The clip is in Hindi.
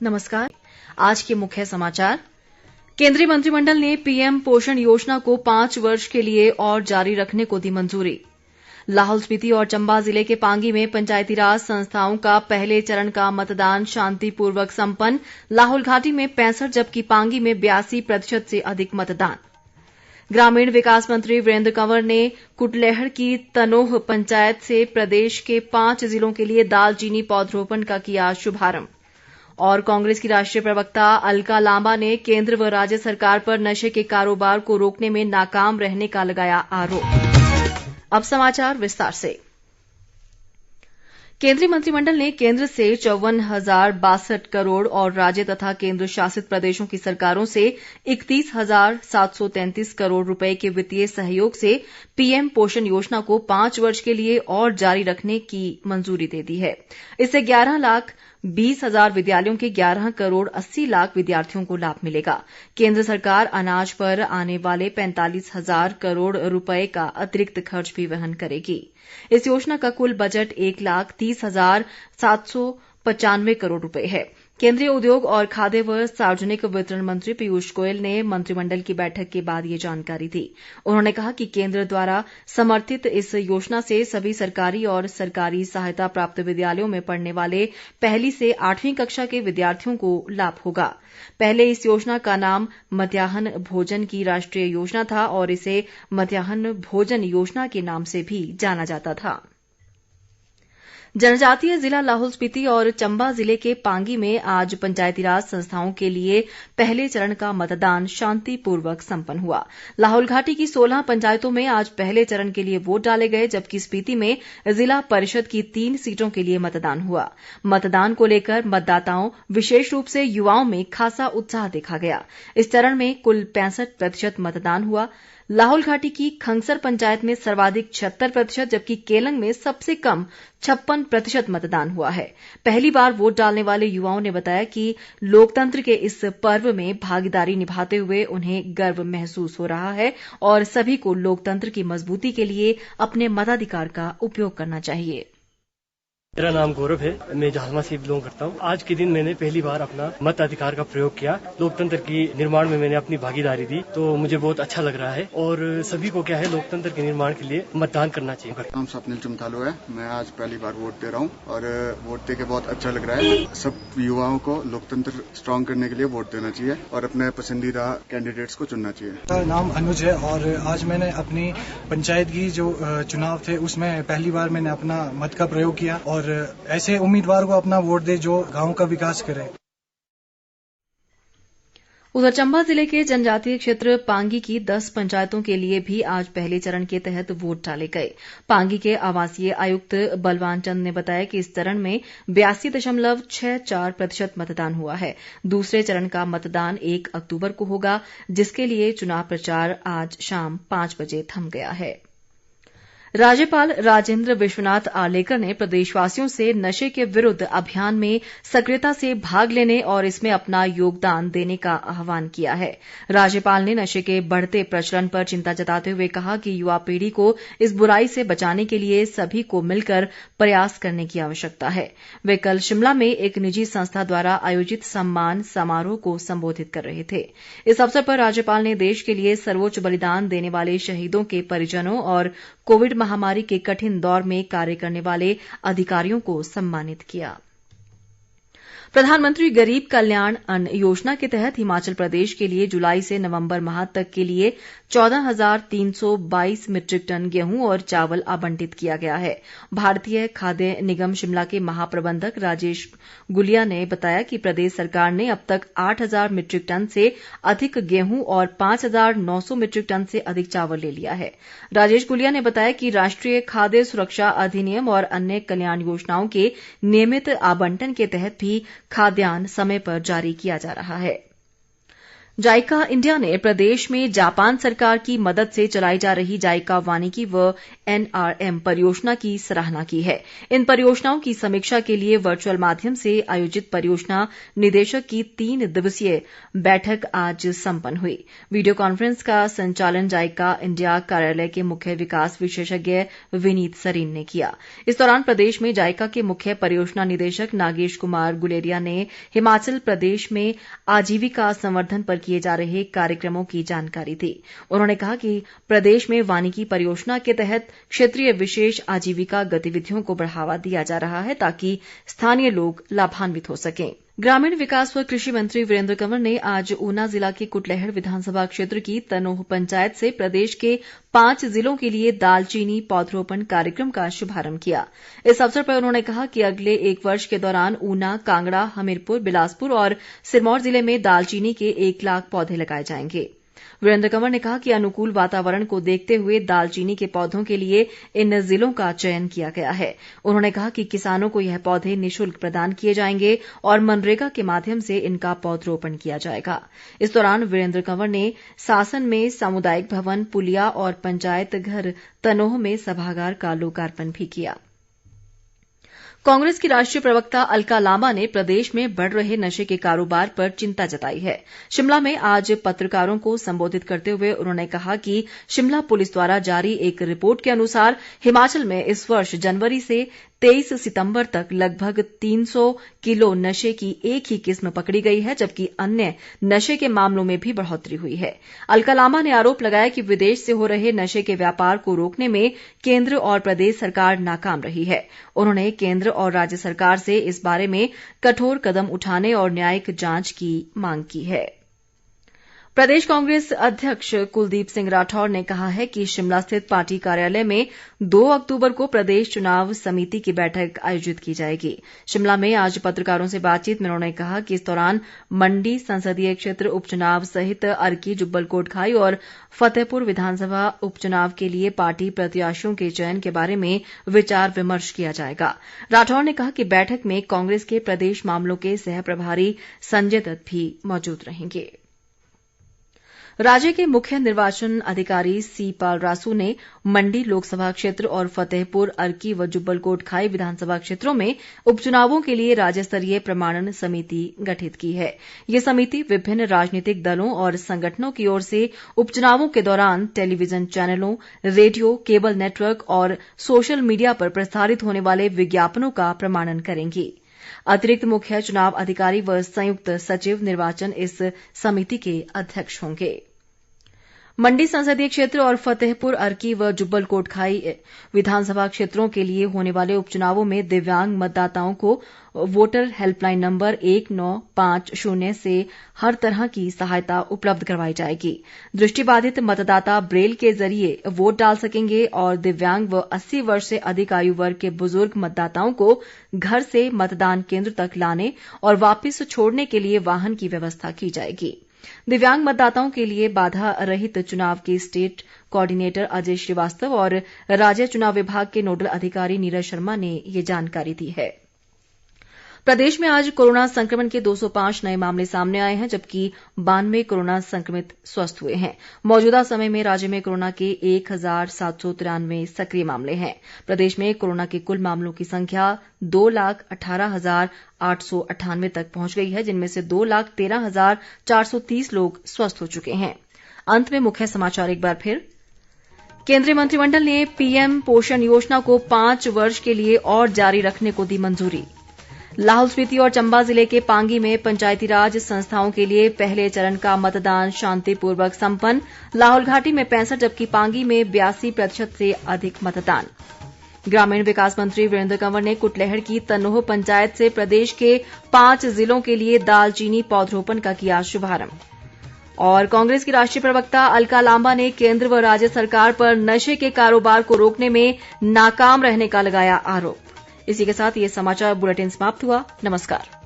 नमस्कार। आज के मुख्य समाचार। केंद्रीय मंत्रिमंडल ने पीएम पोषण योजना को 5 वर्ष के लिए और जारी रखने को दी मंजूरी। लाहौल स्पीति और चंबा जिले के पांगी में पंचायती राज संस्थाओं का पहले चरण का मतदान शांतिपूर्वक संपन्न। लाहौल घाटी में 65 जबकि पांगी में 82% से अधिक मतदान। ग्रामीण विकास मंत्री वीरेंद्र कंवर ने कुटलैहड़ की तनोह पंचायत से प्रदेश के 5 जिलों के लिए दालचीनी पौधरोपण का किया शुभारंभ। और कांग्रेस की राष्ट्रीय प्रवक्ता अलका लांबा ने केंद्र व राज्य सरकार पर नशे के कारोबार को रोकने में नाकाम रहने का लगाया आरोप। अब समाचार विस्तार से। केंद्रीय मंत्रिमंडल ने केंद्र से 54,062 करोड़ और राज्य तथा केंद्र शासित प्रदेशों की सरकारों से 31,733 करोड़ रुपए के वित्तीय सहयोग से पीएम पोषण योजना को 5 वर्ष के लिए और जारी रखने की मंजूरी दे दी है। इससे 11,20,000 विद्यालयों के 11 करोड़ 80 लाख विद्यार्थियों को लाभ मिलेगा। केंद्र सरकार अनाज पर आने वाले 45,000 करोड़ रुपए का अतिरिक्त खर्च भी वहन करेगी। इस योजना का कुल बजट 1,30,795 करोड़ रुपए है। केंद्रीय उद्योग और खाद्य व सार्वजनिक वितरण मंत्री पीयूष गोयल ने मंत्रिमंडल की बैठक के बाद ये जानकारी दी। उन्होंने कहा कि केंद्र द्वारा समर्थित इस योजना से सभी सरकारी और सरकारी सहायता प्राप्त विद्यालयों में पढ़ने वाले 1ली से 8वीं कक्षा के विद्यार्थियों को लाभ होगा। पहले इस योजना का नाम मध्याह्न भोजन की राष्ट्रीय योजना था और इसे मध्याह्न भोजन योजना के नाम से भी जाना जाता था। जनजातीय जिला लाहौल स्पीति और चंबा जिले के पांगी में आज पंचायती राज संस्थाओं के लिए पहले चरण का मतदान शांतिपूर्वक संपन्न हुआ। लाहौल घाटी की 16 पंचायतों में आज पहले चरण के लिए वोट डाले गए जबकि स्पीति में जिला परिषद की 3 सीटों के लिए मतदान हुआ। मतदान को लेकर मतदाताओं विशेष रूप से युवाओं में खासा उत्साह देखा गया। इस चरण में कुल 65% मतदान हुआ। लाहौल घाटी की खंगसर पंचायत में सर्वाधिक 76% जबकि केलंग में सबसे कम 56% मतदान हुआ है। पहली बार वोट डालने वाले युवाओं ने बताया कि लोकतंत्र के इस पर्व में भागीदारी निभाते हुए उन्हें गर्व महसूस हो रहा है और सभी को लोकतंत्र की मजबूती के लिए अपने मताधिकार का उपयोग करना चाहिए। मेरा नाम गौरव है। मैं जहालमा से बिलोंग करता हूँ। आज के दिन मैंने पहली बार अपना मताधिकार का प्रयोग किया। लोकतंत्र की निर्माण में मैंने अपनी भागीदारी दी तो मुझे बहुत अच्छा लग रहा है और सभी को क्या है लोकतंत्र के निर्माण के लिए मतदान करना चाहिए। नाम स्वप्निल चुमथालो है। मैं आज पहली बार वोट दे रहा हूँ और वोट दे के बहुत अच्छा लग रहा है। सब युवाओं को लोकतंत्र स्ट्रांग करने के लिए वोट देना चाहिए और अपने पसंदीदा कैंडिडेट्स को चुनना चाहिए। मेरा नाम अनुज है और आज मैंने अपनी पंचायत की जो चुनाव थे उसमें पहली बार मैंने अपना मत का प्रयोग किया और ऐसे उम्मीदवार को अपना वोट दे जो गांव का विकास करे। उधर चंबा जिले के जनजातीय क्षेत्र पांगी की 10 पंचायतों के लिए भी आज पहले चरण के तहत वोट डाले गए। पांगी के आवासीय आयुक्त बलवान चंद ने बताया कि इस चरण में 82.64% मतदान हुआ है। दूसरे चरण का मतदान 1 अक्टूबर को होगा जिसके लिए चुनाव प्रचार आज शाम 5 बजे थम गया है। राज्यपाल राजेंद्र विश्वनाथ आर्लेकर ने प्रदेशवासियों से नशे के विरुद्ध अभियान में सक्रियता से भाग लेने और इसमें अपना योगदान देने का आह्वान किया है। राज्यपाल ने नशे के बढ़ते प्रचलन पर चिंता जताते हुए कहा कि युवा पीढ़ी को इस बुराई से बचाने के लिए सभी को मिलकर प्रयास करने की आवश्यकता है। वे कल शिमला में एक निजी संस्था द्वारा आयोजित सम्मान समारोह को संबोधित कर रहे थे। इस अवसर पर राज्यपाल ने देश के लिए सर्वोच्च बलिदान देने वाले शहीदों के परिजनों और कोविड महामारी के कठिन दौर में कार्य करने वाले अधिकारियों को सम्मानित किया। प्रधानमंत्री गरीब कल्याण अन्न योजना के तहत हिमाचल प्रदेश के लिए जुलाई से नवंबर माह तक के लिए 14,322 मीट्रिक टन गेहूं और चावल आवंटित किया गया है। भारतीय खाद्य निगम शिमला के महाप्रबंधक राजेश गुलिया ने बताया कि प्रदेश सरकार ने अब तक 8,000 मीट्रिक टन से अधिक गेहूं और 5,900 मीट्रिक टन से अधिक चावल ले लिया है। राजेश गुलिया ने बताया कि राष्ट्रीय खाद्य सुरक्षा अधिनियम और अन्य कल्याण योजनाओं के नियमित आवंटन के तहत भी खाद्यान्न समय पर जारी किया जा रहा है। जाइका इंडिया ने प्रदेश में जापान सरकार की मदद से चलाई जा रही जाइका वानिकी व NRM परियोजना की सराहना की है। इन परियोजनाओं की समीक्षा के लिए वर्चुअल माध्यम से आयोजित परियोजना निदेशक की 3 दिवसीय बैठक आज संपन्न हुई। वीडियो कॉन्फ्रेंस का संचालन जाइका इंडिया कार्यालय के मुख्य विकास विशेषज्ञ विनीत सरीन ने किया। इस दौरान प्रदेश में जाइका के मुख्य परियोजना निदेशक नागेश कुमार गुलेरिया ने हिमाचल प्रदेश में आजीविका संवर्धन पर किए जा रहे कार्यक्रमों की जानकारी दी। उन्होंने कहा कि प्रदेश में वानिकी परियोजना के तहत क्षेत्रीय विशेष आजीविका गतिविधियों को बढ़ावा दिया जा रहा है ताकि स्थानीय लोग लाभान्वित हो सकें। ग्रामीण विकास व कृषि मंत्री वीरेंद्र कंवर ने आज ऊना जिला के कुटलैहड़ विधानसभा क्षेत्र की तनोह पंचायत से प्रदेश के 5 जिलों के लिए दालचीनी पौधरोपण कार्यक्रम का शुभारंभ किया। इस अवसर पर उन्होंने कहा कि अगले 1 वर्ष के दौरान ऊना, कांगड़ा, हमीरपुर, बिलासपुर और सिरमौर जिले में दालचीनी के 1 लाख पौधे लगाए जाएंगे। वीरेंद्र कंवर ने कहा कि अनुकूल वातावरण को देखते हुए दालचीनी के पौधों के लिए इन जिलों का चयन किया गया है। उन्होंने कहा कि किसानों को यह पौधे निःशुल्क प्रदान किए जाएंगे और मनरेगा के माध्यम से इनका पौधरोपण किया जाएगा। इस दौरान वीरेंद्र कंवर ने सासन में सामुदायिक भवन, पुलिया और पंचायत घर तनोह में सभागार का लोकार्पण भी किया। कांग्रेस की राष्ट्रीय प्रवक्ता अलका लांबा ने प्रदेश में बढ़ रहे नशे के कारोबार पर चिंता जताई है। शिमला में आज पत्रकारों को संबोधित करते हुए उन्होंने कहा कि शिमला पुलिस द्वारा जारी एक रिपोर्ट के अनुसार हिमाचल में इस वर्ष जनवरी से 23 सितंबर तक लगभग 300 किलो नशे की एक ही किस्म पकड़ी गई है, जबकि अन्य नशे के मामलों में भी बढ़ोतरी हुई है। अलका लांबा ने आरोप लगाया कि विदेश से हो रहे नशे के व्यापार को रोकने में केंद्र और प्रदेश सरकार नाकाम रही है। उन्होंने केंद्र और राज्य सरकार से इस बारे में कठोर कदम उठाने और न्यायिक जांच की मांग की है। प्रदेश कांग्रेस अध्यक्ष कुलदीप सिंह राठौर ने कहा है कि शिमला स्थित पार्टी कार्यालय में 2 अक्टूबर को प्रदेश चुनाव समिति की बैठक आयोजित की जाएगी। शिमला में आज पत्रकारों से बातचीत में उन्होंने कहा कि इस दौरान मंडी संसदीय क्षेत्र उपचुनाव सहित अर्की, जुब्बल कोटखाई और फतेहपुर विधानसभा उपचुनाव के लिए पार्टी प्रत्याशियों के चयन के बारे में विचार विमर्श किया जाएगा। राठौर ने कहा कि बैठक में कांग्रेस के प्रदेश मामलों के सह प्रभारी संजय दत्त भी मौजूद रहेंगे। राज्य के मुख्य निर्वाचन अधिकारी सी पाल रासू ने मंडी लोकसभा क्षेत्र और फतेहपुर, अर्की व जुब्बल कोटखाई विधानसभा क्षेत्रों में उपचुनावों के लिए राज्य स्तरीय प्रमाणन समिति गठित की है। ये समिति विभिन्न राजनीतिक दलों और संगठनों की ओर से उपचुनावों के दौरान टेलीविजन चैनलों, रेडियो, केबल नेटवर्क और सोशल मीडिया पर प्रसारित होने वाले विज्ञापनों का प्रमाणन करेंगी। अतिरिक्त मुख्य चुनाव अधिकारी व संयुक्त सचिव निर्वाचन इस समिति के अध्यक्ष होंगे। मंडी संसदीय क्षेत्र और फतेहपुर, अर्की व जुब्बल कोटखाई विधानसभा क्षेत्रों के लिए होने वाले उपचुनावों में दिव्यांग मतदाताओं को वोटर हेल्पलाइन नंबर 1950 से हर तरह की सहायता उपलब्ध करवाई जाएगी। दृष्टिबाधित मतदाता ब्रेल के जरिए वोट डाल सकेंगे और दिव्यांग व 80 वर्ष से अधिक आयु वर्ग के बुजुर्ग मतदाताओं को घर से मतदान केंद्र तक लाने और वापस छोड़ने के लिए वाहन की व्यवस्था की जाएगी। दिव्यांग मतदाताओं के लिए बाधा रहित चुनाव के स्टेट कोऑर्डिनेटर अजय श्रीवास्तव और राज्य चुनाव विभाग के नोडल अधिकारी नीरज शर्मा ने ये जानकारी दी है। प्रदेश में आज कोरोना संक्रमण के 205 नए मामले सामने आए हैं, जबकि 92 कोरोना संक्रमित स्वस्थ हुए हैं। मौजूदा समय में राज्य में कोरोना के 1793 सक्रिय मामले हैं। प्रदेश में कोरोना के कुल मामलों की संख्या 2,18,898 तक पहुंच गई है, जिनमें से 2,13,430 लोग स्वस्थ हो चुके हैं। अंत में मुख्य समाचार एक बार फिर। केंद्रीय मंत्रिमंडल ने पीएम पोषण योजना को 5 वर्ष के लिए और जारी रखने को दी मंजूरी। लाहौल स्पीति और चंबा जिले के पांगी में पंचायती राज संस्थाओं के लिए पहले चरण का मतदान शांतिपूर्वक संपन्न। लाहौल घाटी में 65 जबकि पांगी में 82% से अधिक मतदान। ग्रामीण विकास मंत्री वीरेंद्र कंवर ने कुटलैहड़ की तनोह पंचायत से प्रदेश के 5 जिलों के लिए दालचीनी पौधरोपण का किया शुभारंभ। और कांग्रेस की राष्ट्रीय प्रवक्ता अलका लांबा ने केंद्र व राज्य सरकार पर नशे के कारोबार को रोकने में नाकाम रहने का लगाया आरोप। इसी के साथ ये समाचार बुलेटिन समाप्त हुआ। नमस्कार।